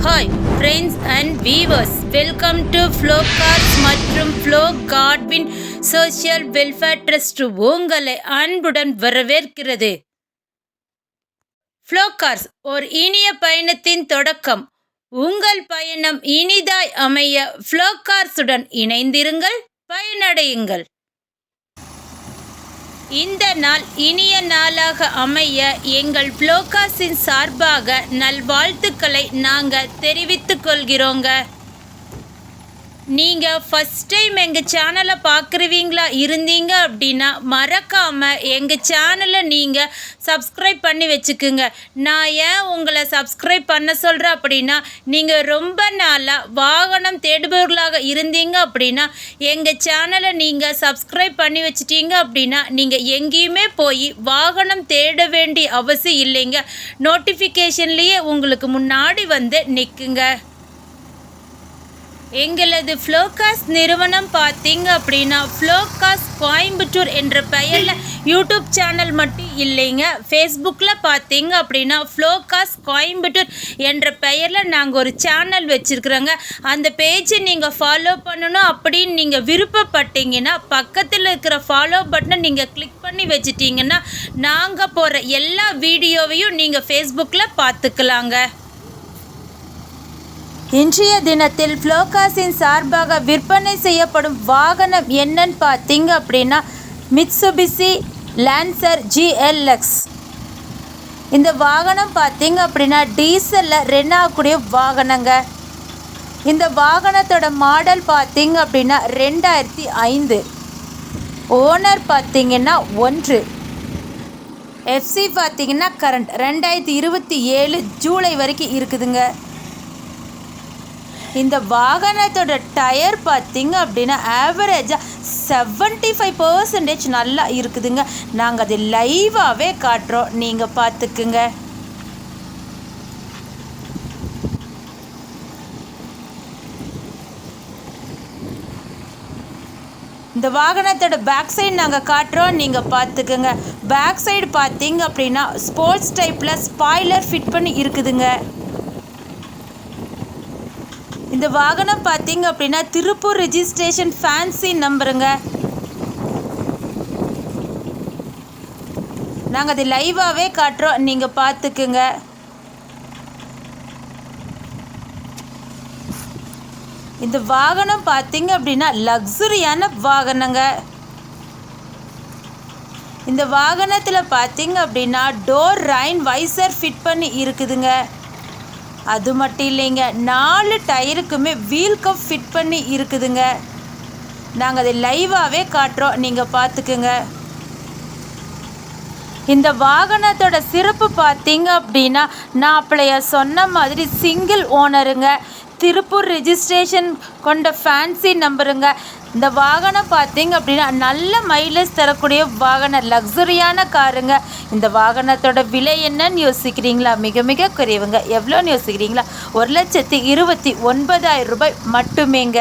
Hi friends and viewers, welcome to Flo Cars மற்றும் Flo Godwin social welfare trust உங்களை அன்புடன் வரவேற்கிறது. Flow cars ஒரு இனிய பயணத்தின் தொடக்கம். உங்கள் பயணம் இனிதாய் அமைய ஃப்ளோ கார்ஸுடன் இணைந்திருங்கள், பயனடையுங்கள். இந்த நாள் இனிய நாளாக அமைய எங்கள் ஃப்ளோ கார்ஸின் சார்பாக நல்வாழ்த்துக்களை நாங்கள் தெரிவித்துக் கொள்கிறோங்க. நீங்கள் ஃபஸ்ட் டைம் எங்கள் சேனலை பார்க்குறவீங்களா இருந்தீங்க அப்படின்னா மறக்காமல் எங்கள் சேனலை நீங்கள் சப்ஸ்கிரைப் பண்ணி வச்சுக்குங்க. நான் ஏன் உங்களை சப்ஸ்கிரைப் பண்ண சொல்கிறேன் அப்படின்னா, நீங்கள் ரொம்ப நாளாக வாகனம் தேடுபவர்களாக இருந்தீங்க அப்படின்னா எங்கள் சேனலை நீங்கள் சப்ஸ்கிரைப் பண்ணி வச்சிட்டீங்க அப்படின்னா நீங்கள் எங்கேயுமே போய் வாகனம் தேட வேண்டிய அவசியம் இல்லைங்க. நோட்டிஃபிகேஷன்லேயே உங்களுக்கு முன்னாடி வந்து நிற்குங்க. எங்களது ஃப்ளோ கார்ஸ் நிறுவனம் பார்த்தீங்க அப்படின்னா ஃப்ளோ கார்ஸ் கோயம்புத்தூர் என்ற பெயரில் யூடியூப் சேனல் மட்டும் இல்லைங்க. ஃபேஸ்புக்கில் பார்த்தீங்க அப்படின்னா ஃப்ளோ கார்ஸ் கோயம்புத்தூர் என்ற பெயரில் நாங்கள் ஒரு சேனல் வச்சுருக்குறோங்க. அந்த பேஜை நீங்கள் ஃபாலோ பண்ணணும் அப்படின்னு நீங்கள் விருப்பப்பட்டீங்கன்னா பக்கத்தில் இருக்கிற ஃபாலோ பட்டனை நீங்கள் கிளிக் பண்ணி வச்சிட்டிங்கன்னா நாங்கள் போகிற எல்லா வீடியோவையும் நீங்கள் ஃபேஸ்புக்கில் பார்த்துக்கலாங்க. இன்றைய தினத்தில் ஃப்ளோ கார்ஸின் சார்பாக விற்பனை செய்யப்படும் வாகனம் என்னன்னு பார்த்தீங்க அப்படின்னா மிட்சுபிஷி லான்சர் GLX. இந்த வாகனம் பார்த்தீங்க அப்படின்னா டீசலில் ரன் ஆகக்கூடிய வாகனங்க. இந்த வாகனத்தோட மாடல் பார்த்தீங்க அப்படின்னா 2005. ஓனர் பார்த்தீங்கன்னா 1. FC பார்த்தீங்கன்னா கரண்ட் 2027 ஜூலை வரைக்கும் இருக்குதுங்க. இந்த வாகனத்தோட டயர் பார்த்தீங்க அப்படின்னா ஆவரேஜாக 75% நல்லா இருக்குதுங்க. நாங்கள் அது லைவாகவே காட்டுறோம், நீங்கள் பார்த்துக்குங்க. இந்த வாகனத்தோட பேக் சைடு நாங்கள் காட்டுறோம், நீங்கள் பார்த்துக்குங்க. பேக் சைடு பார்த்தீங்க அப்படின்னா ஸ்போர்ட்ஸ் டைப்பில் ஸ்பாய்லர் ஃபிட் பண்ணி இருக்குதுங்க. இந்த வாகனம் பார்த்தீங்க அப்படின்னா திருப்பூர் ரெஜிஸ்ட்ரேஷன் ஃபேன்சி நம்பருங்க. நாங்கள் அது லைவாகவே காட்டுறோம், நீங்கள் பார்த்துக்குங்க. இந்த வாகனம் பார்த்தீங்க அப்படின்னா லக்ஸுரியான வாகனங்க. இந்த வாகனத்தில் பார்த்தீங்க அப்படின்னா டோர் ரைன் வைசர் ஃபிட் பண்ணி இருக்குதுங்க. அது மட்டும் இல்லைங்க, 4 டயருக்குமே வீல் கப் ஃபிட் பண்ணி இருக்குதுங்க. நாங்கள் அதை லைவாகவே காட்டுறோம், நீங்கள் பார்த்துக்குங்க. இந்த வாகனத்தோட சிறப்பு பார்த்தீங்க அப்படின்னா நான் அப்பளைய சொன்ன மாதிரி சிங்கிள் ஓனருங்க. திருப்பூர் ரெஜிஸ்ட்ரேஷன் கொண்ட ஃபேன்சி நம்பருங்க. இந்த வாகனம் பார்த்தீங்க அப்படின்னா நல்ல மைலேஜ் தரக்கூடிய வாகனம், லக்ஸுரியான காருங்க. இந்த வாகனத்தோட விலை என்னன்னு யோசிக்கிறீங்களா? மிக மிக குறைவுங்க. எவ்வளோன்னு யோசிக்கிறீங்களா? 1,29,000 ரூபாய் மட்டுமேங்க.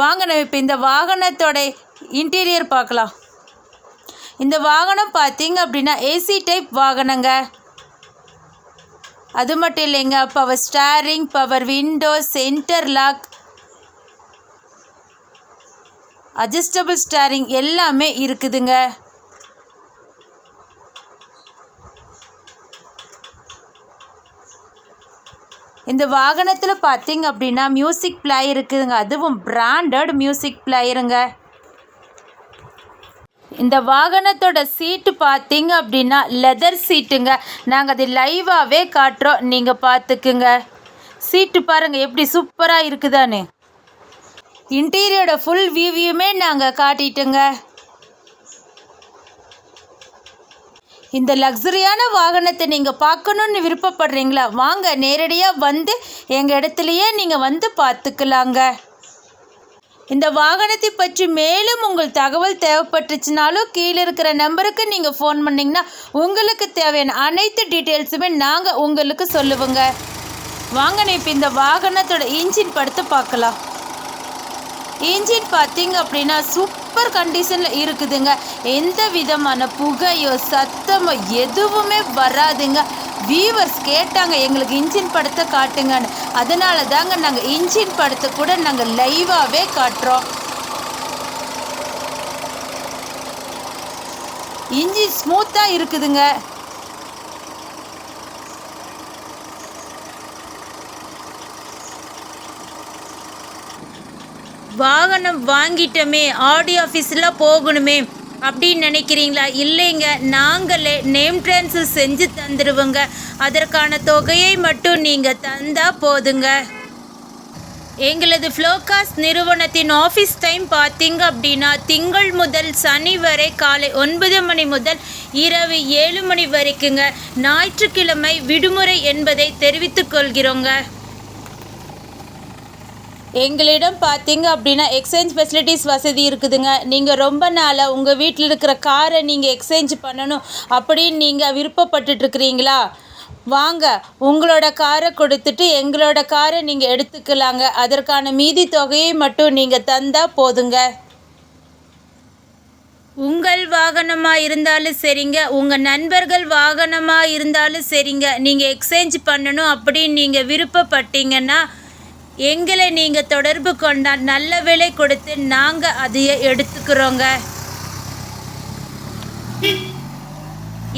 வாங்க நம்ம இப்போ இந்த வாகனத்தோட இன்டீரியர் பார்க்கலாம். இந்த வாகனம் பார்த்தீங்க அப்படின்னா ஏசி டைப் வாகனங்க. அது மட்டும் இல்லைங்க, power steering, power window, centre lock, adjustable steering எல்லாமே இருக்குதுங்க. இந்த வாகனத்தில் பார்த்தீங்க அப்படின்னா மியூசிக் பிளேயர் இருக்குதுங்க. அதுவும் பிராண்டட் மியூசிக் பிளேயருங்க. இந்த வாகனத்தோட சீட்டு பார்த்தீங்க அப்படின்னா லெதர் சீட்டுங்க. நாங்கள் அது லைவாகவே காட்டுறோம், நீங்கள் பார்த்துக்குங்க. சீட்டு பாருங்கள் எப்படி சூப்பராக இருக்குதான்னு. இன்டீரியரோட ஃபுல் வியூவையுமே நாங்கள் காட்டிட்டோங்க. இந்த லக்ஸுரியான வாகனத்தை நீங்கள் பார்க்கணுன்னு விருப்பப்படுறீங்களா? வாங்க, நேரடியாக வந்து எங்கள் இடத்துலையே நீங்கள் வந்து பார்த்துக்கலாங்க. இந்த வாகனத்தை பற்றி மேலும் உங்கள் தகவல் தேவைப்பட்டுச்சுனாலும் கீழே இருக்கிற நம்பருக்கு நீங்கள் ஃபோன் பண்ணிங்கன்னா உங்களுக்கு தேவையான அனைத்து டீட்டெயில்ஸுமே நாங்கள் உங்களுக்கு சொல்லுவோங்க. வாங்க இப்போ இந்த வாகனத்தோட இன்ஜின் படுத்து பார்க்கலாம். இன்ஜின் பார்த்தீங்க அப்படின்னா சூப்பர் கண்டிஷனில் இருக்குதுங்க. எந்த விதமான புகையோ சத்தமோ எதுவுமே வராதுங்க. வியூவர்ஸ் கேட்டாங்க எங்களுக்கு இன்ஜின் படத்தை காட்டுங்கன்னு. அதனால தாங்க நாங்கள் இன்ஜின் படத்தை கூட நாங்கள் லைவாகவே காட்டுறோம். இன்ஜின் ஸ்மூத்தாக இருக்குதுங்க. வாகனம் வாங்கிட்டோமே, ஆடி ஆஃபீஸில் போகணுமே அப்படின்னு நினைக்கிறீங்களா? இல்லைங்க, நாங்களே நேம் ட்ரான்ஸ்ஃபர் செஞ்சு தந்துடுவோங்க. அதற்கான தொகையை மட்டும் நீங்கள் தந்தால் போதுங்க. எங்களது ஃப்ளோகாஸ்ட் நிறுவனத்தின் ஆஃபீஸ் டைம் பார்த்தீங்க அப்படின்னா திங்கள் முதல் சனி வரை காலை 9 மணி முதல் இரவு 7 மணி வரைக்குங்க. ஞாயிற்றுக்கிழமை விடுமுறை என்பதை தெரிவித்துக் கொள்கிறோங்க. எங்களிடம் பார்த்தீங்க அப்படின்னா எக்ஸ்சேஞ்ச் ஃபெசிலிட்டிஸ் வசதி இருக்குதுங்க. நீங்கள் ரொம்ப நாளாக உங்கள் வீட்டில் இருக்கிற காரை நீங்கள் எக்ஸ்சேஞ்ச் பண்ணணும் அப்படின்னு நீங்கள் விருப்பப்பட்டுட்ருக்கிறீங்களா? வாங்க, உங்களோட காரை கொடுத்துட்டு எங்களோட காரை நீங்கள் எடுத்துக்கலாங்க. அதற்கான மீதி தொகையை மட்டும் நீங்கள் தந்தால் போதுங்க. உங்கள் வாகனமாக இருந்தாலும் சரிங்க, உங்கள் நண்பர்கள் வாகனமாக இருந்தாலும் சரிங்க, நீங்கள் எக்ஸ்சேஞ்ச் பண்ணணும் அப்படின்னு நீங்கள் விருப்பப்பட்டீங்கன்னா எங்களை நீங்கள் தொடர்பு கொண்டால் நல்ல விலை கொடுத்து நாங்கள் அதையே எடுத்துக்கிறோங்க.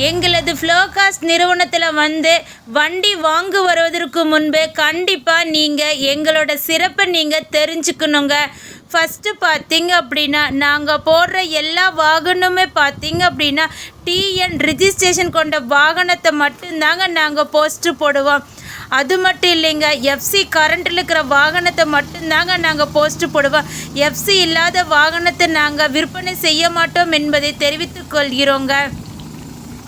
எங்களது ஃப்ளோகாஸ்ட் நிறுவனத்தில் வந்து வண்டி வாங்க வருவதற்கு முன்பே கண்டிப்பாக நீங்கள் எங்களோட சிறப்பை நீங்கள் தெரிஞ்சுக்கணுங்க. ஃபஸ்ட்டு பார்த்தீங்க அப்படின்னா நாங்கள் போடுற எல்லா வாகனமுமே பார்த்தீங்க அப்படின்னா டிஎன் ரிஜிஸ்ட்ரேஷன் கொண்ட வாகனத்தை மட்டும்தாங்க நாங்கள் போஸ்ட்டு போடுவோம். அது மட்டும் இல்லைங்க, எஃப்சி கரண்ட்டில் இருக்கிற வாகனத்தை மட்டும்தாங்க நாங்கள் போஸ்ட்டு போடுவோம். எஃப்சி இல்லாத வாகனத்தை நாங்கள் விற்பனை செய்ய மாட்டோம் என்பதை தெரிவித்துக் கொள்கிறோங்க.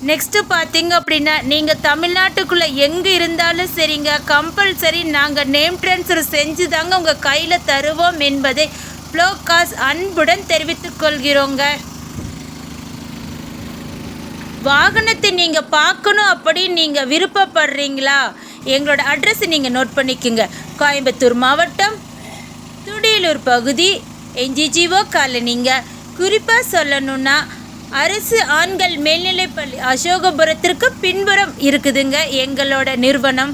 நெக்ஸ்ட்டு பார்த்தீங்க அப்படின்னா நீங்கள் தமிழ்நாட்டுக்குள்ளே எங்கே இருந்தாலும் சரிங்க, கம்பல்சரி நாங்கள் நேம் ட்ரான்ஸ்ஃபர் செஞ்சு தாங்க உங்கள் கையில் தருவோம் என்பதை ஃப்ளோகாஸ்ட் அன்புடன் தெரிவித்துக் கொள்கிறோங்க. வாகனத்தை நீங்கள் பார்க்கணும் அப்படின்னு நீங்கள் விருப்பப்படுறீங்களா? எங்களோட அட்ரஸ் நீங்கள் நோட் பண்ணிக்கோங்க. கோயம்புத்தூர் மாவட்டம், துடியலூர் பகுதி, என்ஜிஜிஓ காலனிங்க. குறிப்பாக சொல்லணுன்னா அரசு ஆண்கள் மேல்நிலைப்பள்ளி அசோகபுரத்திற்கு பின்புறம் இருக்குதுங்க எங்களோட நிறுவனம்.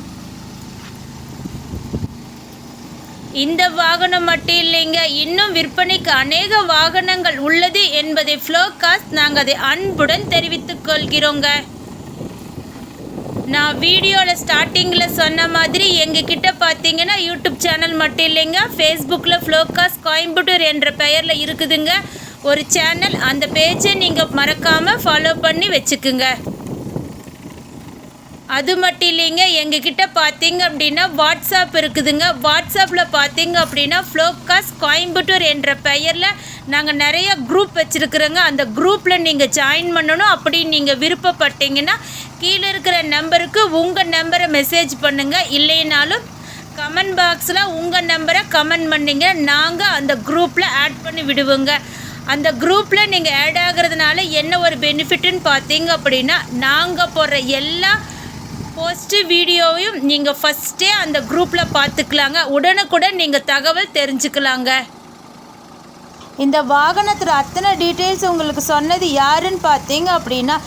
இந்த வாகனம் மட்டும் இல்லைங்க, இன்னும் விற்பனைக்கு அநேக வாகனங்கள் உள்ளது என்பதை ஃப்ளோகாஸ்ட் நாங்கள் அதை அன்புடன் தெரிவித்துக் கொள்கிறோங்க. நான் வீடியோவில் ஸ்டார்டிங்கில் சொன்ன மாதிரி எங்ககிட்ட பார்த்தீங்கன்னா யூடியூப் சேனல் மட்டும் இல்லைங்க, ஃபேஸ்புக்கில் ஃப்ளோகாஸ்ட் கோயம்புத்தூர் என்ற பெயரில் இருக்குதுங்க ஒரு சேனல். அந்த பேஜை நீங்கள் மறக்காமல் ஃபாலோ பண்ணி வச்சுக்குங்க. அது மட்டும் இல்லைங்க, எங்ககிட்ட பார்த்தீங்க அப்படின்னா வாட்ஸ்அப் இருக்குதுங்க. வாட்ஸ்அப்பில் பார்த்தீங்க அப்படின்னா ஃப்ளோகாஸ்ட் கோயம்புத்தூர் என்ற பெயரில் நாங்கள் நிறைய குரூப் வச்சுருக்குறோங்க. அந்த குரூப்பில் நீங்கள் ஜாயின் பண்ணணும் அப்படின்னு நீங்கள் விருப்பப்பட்டீங்கன்னா கீழே இருக்கிற நம்பருக்கு உங்கள் நம்பரை மெசேஜ் பண்ணுங்கள். இல்லைனாலும் கமெண்ட் பாக்ஸில் உங்கள் நம்பரை கமெண்ட் பண்ணிங்க, நாங்கள் அந்த குரூப்பில் ஆட் பண்ணி விடுவோங்க. அந்த குரூப்பில் நீங்கள் ஆட் ஆகிறதுனால என்ன ஒரு பெனிஃபிட்டுன்னு பார்த்தீங்க அப்படின்னா நாங்கள் போடுற எல்லா போஸ்ட்டு வீடியோவையும் நீங்கள் ஃபஸ்ட்டே அந்த குரூப்பில் பார்த்துக்கலாங்க. உடனுக்குடன் நீங்கள் தகவல் தெரிஞ்சுக்கலாங்க. இந்த வாகனத்தில் அத்தனை டீட்டெயில்ஸ் உங்களுக்கு சொன்னது யாருன்னு பார்த்தீங்க அப்படின்னா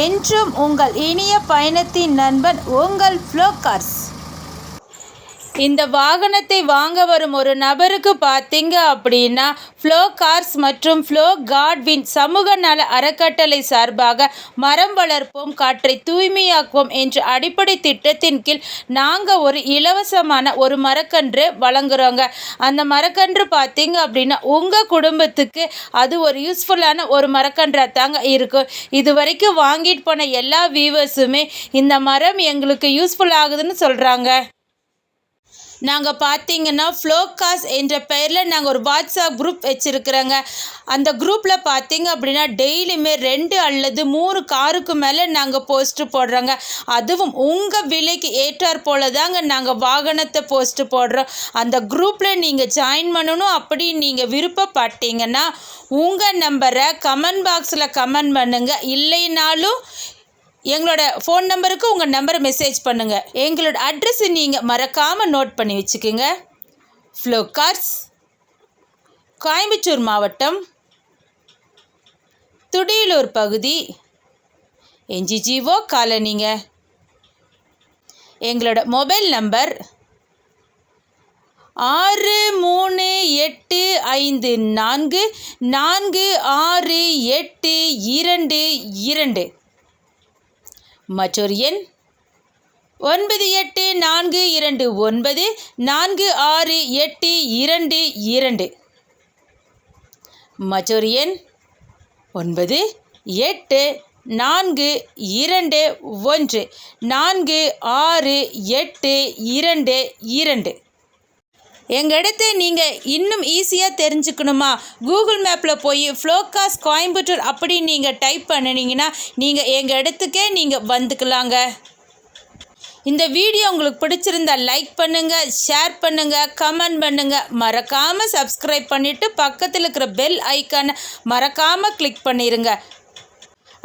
என்றும் உங்கள் இனிய பயணத்தின் நண்பன் உங்கள் ஃப்ளோகார்ஸ். இந்த வாகனத்தை வாங்க வரும் ஒரு நபருக்கு பார்த்தீங்க அப்படின்னா ஃப்ளோகார்ஸ் மற்றும் ஃப்ளோ காட்வின் சமூக நல அறக்கட்டளை சார்பாக மரம் வளர்ப்போம் காற்றை தூய்மையாக்குவோம் என்ற அடிப்படை திட்டத்தின் கீழ் நாங்கள் ஒரு இலவசமான ஒரு மரக்கன்று வழங்குகிறோங்க. அந்த மரக்கன்று பார்த்தீங்க அப்படின்னா உங்கள் குடும்பத்துக்கு அது ஒரு யூஸ்ஃபுல்லான ஒரு மரக்கன்றாக தாங்க இருக்கும். இது வரைக்கும் வாங்கிட்டு போன எல்லா வியூவர்ஸுமே இந்த மரம் எங்களுக்கு யூஸ்ஃபுல் ஆகுதுன்னு சொல்கிறாங்க. நாங்கள் பார்த்தீங்கன்னா ஃப்ளோகாஸ்ட் என்ற பெயரில் நாங்கள் ஒரு வாட்ஸ்அப் குரூப் வச்சுருக்குறோங்க. அந்த குரூப்பில் பார்த்தீங்க அப்படின்னா டெய்லியுமே 2 அல்லது 3 காருக்கு மேலே நாங்கள் போஸ்ட்டு போடுறோங்க. அதுவும் உங்கள் விலைக்கு ஏற்றார் போல தாங்க நாங்கள் வாகனத்தை போஸ்ட்டு போடுறோம். அந்த குரூப்பில் நீங்கள் ஜாயின் பண்ணணும் அப்படின்னு நீங்கள் விருப்பப்பட்டீங்கன்னா உங்கள் நம்பரை கமெண்ட் பாக்ஸில் கமெண்ட் பண்ணுங்கள். இல்லைனாலும் எங்களோட ஃபோன் நம்பருக்கு உங்கள் நம்பரை மெசேஜ் பண்ணுங்கள். எங்களோட அட்ரஸ் நீங்கள் மறக்காமல் நோட் பண்ணி வச்சுக்கோங்க. ஃப்ளோகார்ஸ், கோயம்புத்தூர் மாவட்டம், துடியலூர் பகுதி, என்ஜிஜிஓ காலனிங்க. எங்களோட மொபைல் நம்பர் 6354468222. மற்றொரு எண் 9842946822. மற்றொரு எண் 9842146822. எங்கள் இடத்த நீங்கள் இன்னும் ஈஸியாக தெரிஞ்சுக்கணுமா? கூகுள் மேப்பில் போய் ஃப்ளோகாஸ் கோயம்புத்தூர் அப்படி நீங்கள் டைப் பண்ணினீங்கன்னா நீங்கள் எங்கள் இடத்துக்கே நீங்கள் வந்துக்கலாங்க. இந்த வீடியோ உங்களுக்கு பிடிச்சிருந்தா லைக் பண்ணுங்கள், ஷேர் பண்ணுங்கள், கமெண்ட் பண்ணுங்கள். மறக்காமல் சப்ஸ்கிரைப் பண்ணிவிட்டு பக்கத்தில் இருக்கிற பெல் ஐக்கானை மறக்காமல் கிளிக் பண்ணிடுங்க.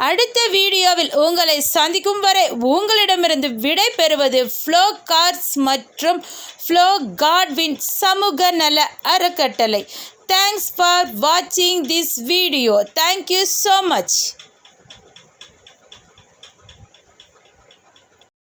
அடுத்த வீடியோவில் உங்களை சந்திக்கும் வரை உங்களிடமிருந்து விடை பெறுவது ஃப்ளோகாஸ் மற்றும் ஃப்ளோ காட்வின் சமூக நல அறக்கட்டளை. தேங்க்ஸ் ஃபார் வாட்சிங் this video. Thank you so much.